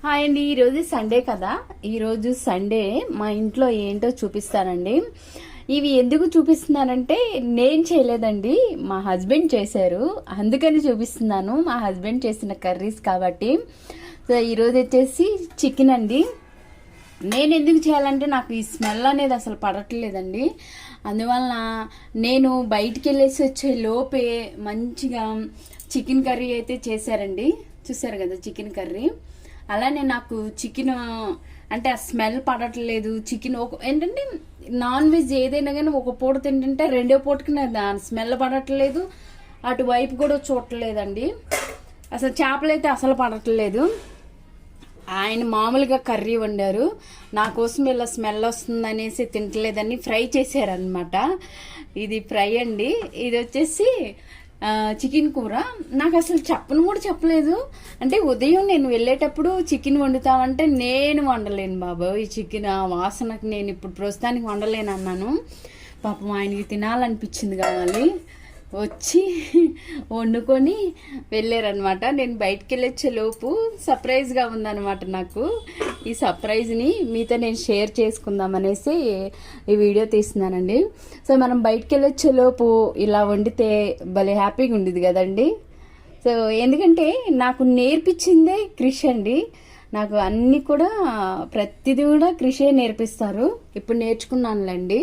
Hi అండి, ఈరోజు Sunday కదా. ఈరోజు సండే మా ఇంట్లో ఏంటో చూపిస్తానండి. ఇవి ఎందుకు చూపిస్తున్నానంటే నేను చేయలేదండి, మా హస్బెండ్ చేశారు, అందుకని చూపిస్తున్నాను. మా హస్బెండ్ చేసిన కర్రీస్ కాబట్టి. సో ఈరోజు వచ్చేసి చికెన్ అండి. నేను ఎందుకు చేయాలంటే నాకు ఈ స్మెల్ అనేది అసలు పడట్లేదండి. అందువలన నేను బయటికి వెళ్ళేసి వచ్చే లోపే మంచిగా చికెన్ కర్రీ అయితే చేశారండి. చూసారు కదా చికెన్ కర్రీ. అలానే నాకు చికెన్ అంటే ఆ స్మెల్ పడట్లేదు. చికెన్ ఏంటంటే నాన్ వెజ్ ఏదైనా కానీ ఒక పూట తింటుంటే రెండో పూటకి దాని స్మెల్ పడట్లేదు, అటువైపు కూడా చూడట్లేదండి. అసలు చేపలు అయితే అసలు పడట్లేదు. ఆయన మామూలుగా కర్రీ వండారు, నా కోసం ఇలా స్మెల్ వస్తుంది అనేసి తింటలేదని ఫ్రై చేశారనమాట. ఇది ఫ్రై అండి. ఇది వచ్చేసి చికెన్ కూర. నాకు అసలు చెప్పను కూడా చెప్పలేదు. అంటే ఉదయం నేను వెళ్ళేటప్పుడు చికెన్ వండుతామంటే నేను వండలేను బాబు, ఈ చికెన్ వాసనకి నేను ఇప్పుడు ప్రస్తుతానికి వండలేను అన్నాను. పాపం ఆయనకి తినాలనిపించింది కావాలి, వచ్చి వండుకొని వెళ్ళారనమాట. నేను బయటికి వెళ్ళొచ్చే లోపు సర్ప్రైజ్గా ఉందన్నమాట నాకు. ఈ సర్ప్రైజ్ని మీతో నేను షేర్ చేసుకుందాం అనేసి ఈ వీడియో తీస్తున్నానండి. సో మనం బయటికి వెళ్ళొచ్చే లోపు ఇలా వండితే భలే హ్యాపీగా ఉండేది కదండి. సో ఎందుకంటే నాకు నేర్పించిందే క్రిష్ అండి. నాకు అన్నీ కూడా ప్రతిదీ కూడా క్రిషే నేర్పిస్తారు. ఇప్పుడు నేర్చుకున్నానులేండి.